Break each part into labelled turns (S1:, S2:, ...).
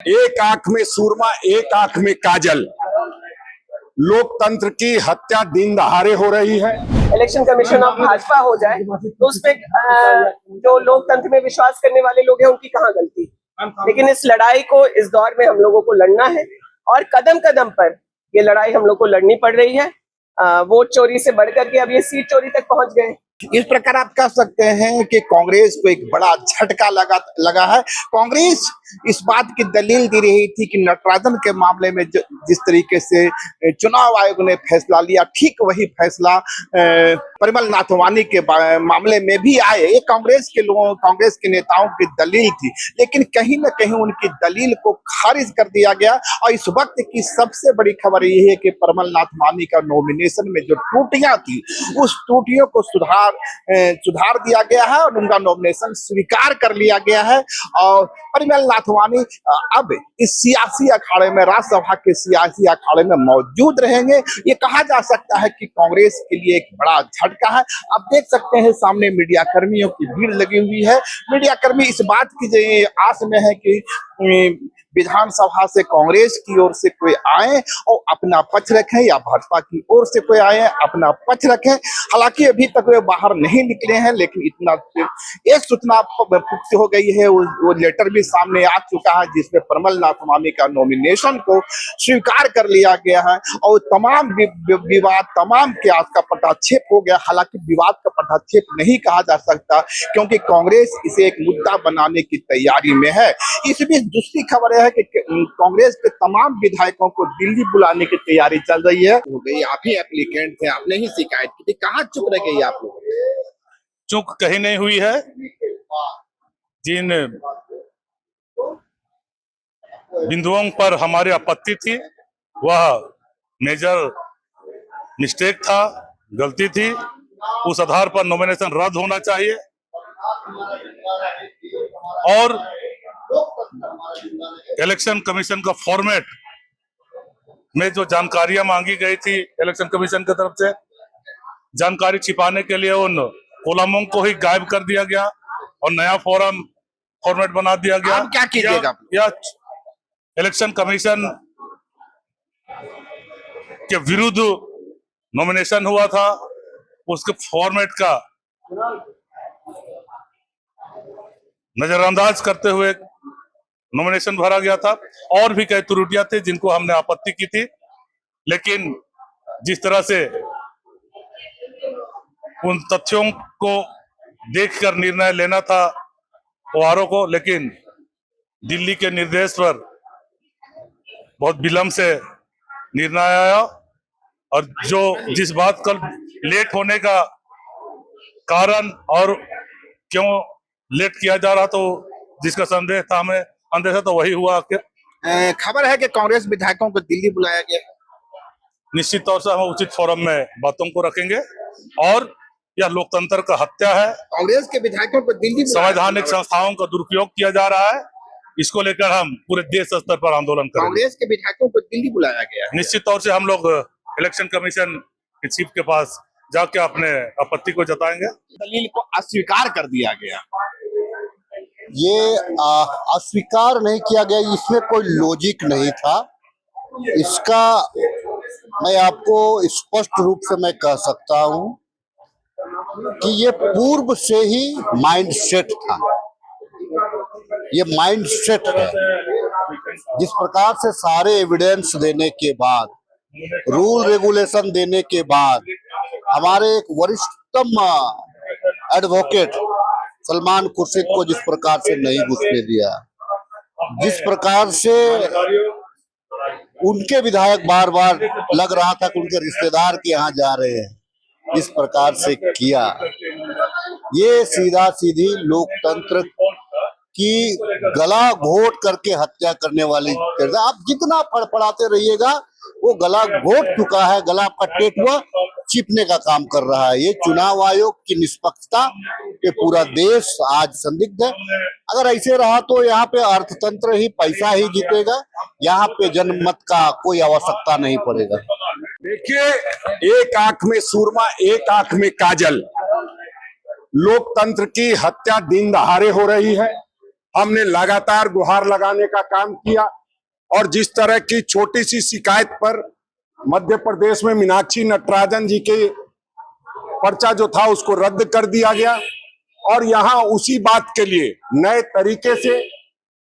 S1: एक आंख में सूरमा, एक आंख में काजल। लोकतंत्र की हत्या दिन दहाड़े हो रही है।
S2: इलेक्शन कमीशन ऑफ भाजपा हो जाए तो उसपे जो लोकतंत्र में विश्वास करने वाले लोग हैं उनकी कहाँ गलती। लेकिन इस लड़ाई को इस दौर में हम लोगों को लड़ना है और कदम कदम पर ये लड़ाई हम लोग को लड़नी पड़ रही है। वोट चोरी से बढ़कर के अब ये सीट चोरी तक पहुंच गए।
S3: इस प्रकार आप कह सकते हैं कि कांग्रेस को एक बड़ा झटका लगा है। कांग्रेस इस बात की दलील दे रही थी कि नटराजन के मामले में जिस तरीके से चुनाव आयोग ने फैसला लिया, ठीक वही फैसला परिमल नाथवानी के मामले में भी आए। ये कांग्रेस के लोगों, कांग्रेस के नेताओं की दलील थी, लेकिन कहीं न कहीं उनकी दलील को खारिज कर दिया गया। और इस वक्त की सबसे बड़ी खबर यह है कि परिमल नाथवानी का नॉमिनेशन में जो त्रुटियां थी, उस त्रुटियों को सुधार दिया गया है और उनका नॉमिनेशन स्वीकार कर लिया गया है। और परिमल नाथवानी अब इस सियासी अखाड़े में, राज्यसभा के सियासी अखाड़े में मौजूद रहेंगे। ये कहा जा सकता है कि कांग्रेस के लिए एक बड़ा झटका है। आप देख सकते हैं सामने मीडिया कर्मियों की भीड़ लगी हुई है। मीडिया कर्मी इस बात की आस में है कि विधानसभा से कांग्रेस की ओर से कोई आए और अपना पक्ष रखें, या भाजपा की ओर से कोई आए अपना पक्ष रखें। हालांकि अभी तक वे बाहर नहीं निकले हैं, लेकिन इतना एक सूचना पुख्त हो गई है, वो लेटर भी सामने आ चुका है जिसमें परिमल नाथवानी का नॉमिनेशन को स्वीकार कर लिया गया है और तमाम विवाद, तमाम के आज का पटाक्षेप हो गया। हालांकि विवाद का पटाक्षेप नहीं कहा जा सकता, क्योंकि कांग्रेस इसे एक मुद्दा बनाने की तैयारी में है। इस बीच दूसरी खबर है कि कांग्रेस के तमाम विधायकों को दिल्ली बुलाने की तैयारी चल रही है। हो गई, आप ही एप्लीकेंट थे, आपने ही शिकायत की थी, कहाँ चुप रह गई आप लोग?
S4: चूक कहीं नहीं हुई है। जिन बिंदुओं पर हमारी आपत्ति थी वह मेजर मिस्टेक था, गलती थी। उस आधार पर नॉमिनेशन रद्द होना चाहिए और इलेक्शन कमीशन का फॉर्मेट में जो जानकारियां मांगी गई थी इलेक्शन कमीशन की तरफ से, जानकारी छिपाने के लिए उन कॉलमों को ही गायब कर दिया गया और नया फॉर्मेट बना दिया गया।
S3: क्या कीजिएगा?
S4: या इलेक्शन कमीशन के विरुद्ध नॉमिनेशन हुआ था, उसके फॉर्मेट का नजरअंदाज करते हुए नॉमिनेशन भरा गया था। और भी कई त्रुटियां थी जिनको हमने आपत्ति की थी, लेकिन जिस तरह से उन तथ्यों को देखकर निर्णय लेना था ओआरओ को, लेकिन दिल्ली के निर्देश पर बहुत विलंब से निर्णय आया और जिस बात का लेट होने का कारण और क्यों लेट किया जा रहा, तो जिसका संदेह था, हमें अंदेशा तो वही हुआ।
S3: खबर है कि कांग्रेस विधायकों को दिल्ली बुलाया गया।
S4: निश्चित तौर से हम उचित फोरम में बातों को रखेंगे और यह लोकतंत्र का हत्या है।
S3: कांग्रेस के विधायकों को दिल्ली,
S4: संवैधानिक संस्थाओं का दुरुपयोग किया जा रहा है। इसको लेकर हम पूरे देश स्तर पर आंदोलन करेंगे।
S3: कांग्रेस के विधायकों को दिल्ली बुलाया गया।
S4: निश्चित तौर से हम लोग इलेक्शन कमीशन के चीफ के पास जाके अपने आपत्ति को जताएंगे।
S3: दलील को अस्वीकार कर दिया गया।
S5: ये अस्वीकार नहीं किया गया, इसमें कोई लॉजिक नहीं था। इसका मैं आपको स्पष्ट रूप से मैं कह सकता हूं कि ये पूर्व से ही माइंड सेट था। ये माइंड सेट है। जिस प्रकार से सारे एविडेंस देने के बाद, रूल रेगुलेशन देने के बाद, हमारे एक वरिष्ठतम एडवोकेट सलमान खुर्शीद को जिस प्रकार से नहीं घुसने दिया, जिस प्रकार से उनके विधायक बार बार लग रहा था कि उनके रिश्तेदार के यहाँ जा रहे हैं, इस प्रकार से किया, ये सीधा सीधी लोकतंत्र की गला घोट करके हत्या करने वाली। आप जितना फड़फड़ाते रहिएगा वो गला घोट चुका है, गला आपका टेटुआ चिपने का काम कर रहा है। ये चुनाव आयोग की निष्पक्षता पे पूरा देश आज संदिग्ध है। अगर ऐसे रहा तो यहाँ पे अर्थतंत्र ही पैसा ही जीतेगा, यहाँ पे जनमत का कोई आवश्यकता नहीं पड़ेगा।
S1: देखिए, एक आंख में सूरमा, एक आंख में काजल। लोकतंत्र की हत्या दिन दहाड़े हो रही है। हमने लगातार गुहार लगाने का काम किया और जिस तरह की छोटी सी शिकायत पर मध्य प्रदेश में मीनाक्षी नटराजन जी के पर्चा जो था उसको रद्द कर दिया गया और यहाँ उसी बात के लिए नए तरीके से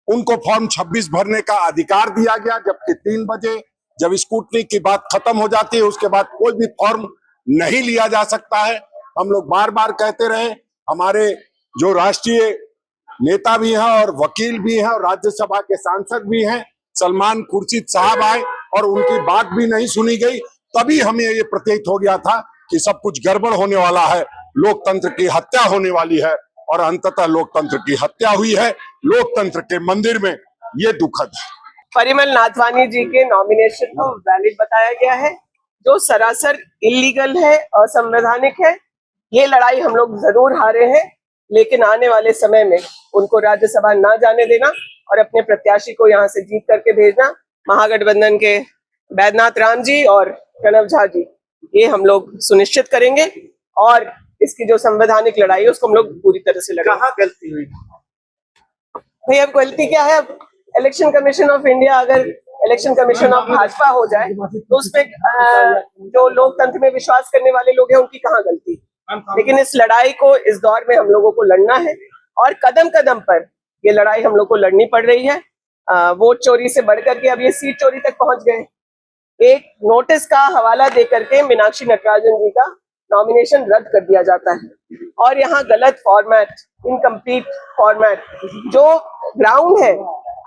S1: उनको फॉर्म 26 भरने का अधिकार दिया गया, जबकि 3 बजे जब स्कूटनी की बात खत्म हो जाती है उसके बाद कोई भी फॉर्म नहीं लिया जा सकता है। हम लोग बार बार कहते रहे, हमारे जो राष्ट्रीय नेता भी हैं और वकील भी हैं और राज्यसभा के सांसद भी हैं, सलमान खुर्शीद साहब आए और उनकी बात भी नहीं सुनी गई, तभी हमें ये प्रतीत हो गया था कि सब कुछ गड़बड़ होने वाला है, लोकतंत्र की हत्या होने वाली है और अंततः लोकतंत्र की हत्या हुई है लोकतंत्र के मंदिर में। ये दुखद है।
S2: परिमल नाथवानी जी के नॉमिनेशन को वैलिड बताया गया है, जो सरासर इलीगल है, असंवैधानिक है। ये लड़ाई हम लोग जरूर हारे हैं, लेकिन आने वाले समय में उनको राज्यसभा ना जाने देना और अपने प्रत्याशी को यहाँ से जीत करके भेजना, महागठबंधन के बैद्यनाथ राम जी और प्रणव झा जी, ये हम लोग सुनिश्चित करेंगे और इसकी जो संवैधानिक लड़ाई है उसको हम लोग पूरी तरह से लड़ेंगे।
S3: कहाँ गलती हुई?
S2: भाई अब गलती क्या है? अब इलेक्शन कमीशन ऑफ इंडिया अगर इलेक्शन कमीशन ऑफ भाजपा हो जाए तो उसमें जो लोकतंत्र में विश्वास करने वाले लोग हैं उनकी कहाँ गलती? लेकिन इस लड़ाई को इस दौर में हम लोगों को लड़ना है और कदम कदम पर ये लड़ाई हम लोग को लड़नी पड़ रही है। वोट चोरी से बढ़कर के अब ये सीट चोरी तक पहुंच गए। एक नोटिस का हवाला दे करके मीनाक्षी नटराजन जी का नॉमिनेशन रद्द कर दिया जाता है और यहाँ गलत फॉर्मेट, इनकम्प्लीट फॉर्मेट, जो ग्राउंड है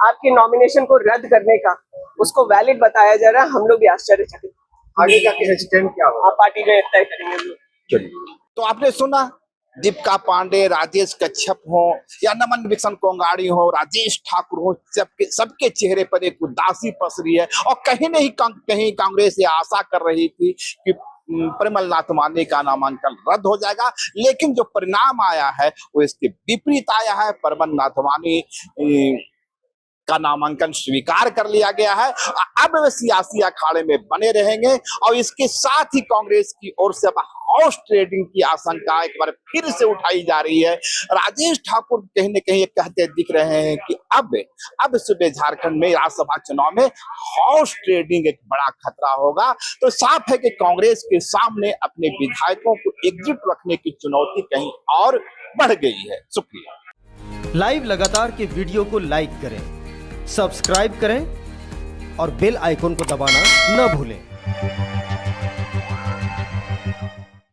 S2: आपके नॉमिनेशन को रद्द करने का, उसको वैलिड बताया जा रहा है। हम लोग भी आश्चर्यचकित।
S3: आगे का स्टैंड क्या होगा?
S2: आप पार्टी में तय करेंगे।
S3: तो आपने सुना, दीपिका पांडे, राजेश कच्छप हो या नमन विक्सन कोंगाड़ी हो, राजेश ठाकुर हो, सबके चेहरे पर एक उदासी पसरी है और कहीं नहीं कहीं कांग्रेस ये आशा कर रही थी कि परिमल नाथवानी का नामांकन रद्द हो जाएगा, लेकिन जो परिणाम आया है वो इसके विपरीत आया है। परिमल नाथवानी का नामांकन स्वीकार कर लिया गया है। अब वे सियासी अखाड़े में बने रहेंगे और इसके साथ ही कांग्रेस की ओर से अब हाउस ट्रेडिंग की आशंका एक बार फिर से उठाई जा रही है। राजेश ठाकुर कहीं न कहीं कहते दिख रहे हैं कि अब सुबह झारखंड में राज्यसभा चुनाव में हाउस ट्रेडिंग एक बड़ा खतरा होगा। तो साफ है कि कांग्रेस के सामने अपने विधायकों को एकजुट रखने की चुनौती कहीं और बढ़ गई है। शुक्रिया।
S6: लाइव लगातार के वीडियो को लाइक करें, सब्सक्राइब करें और बेल आइकन को दबाना न भूलें।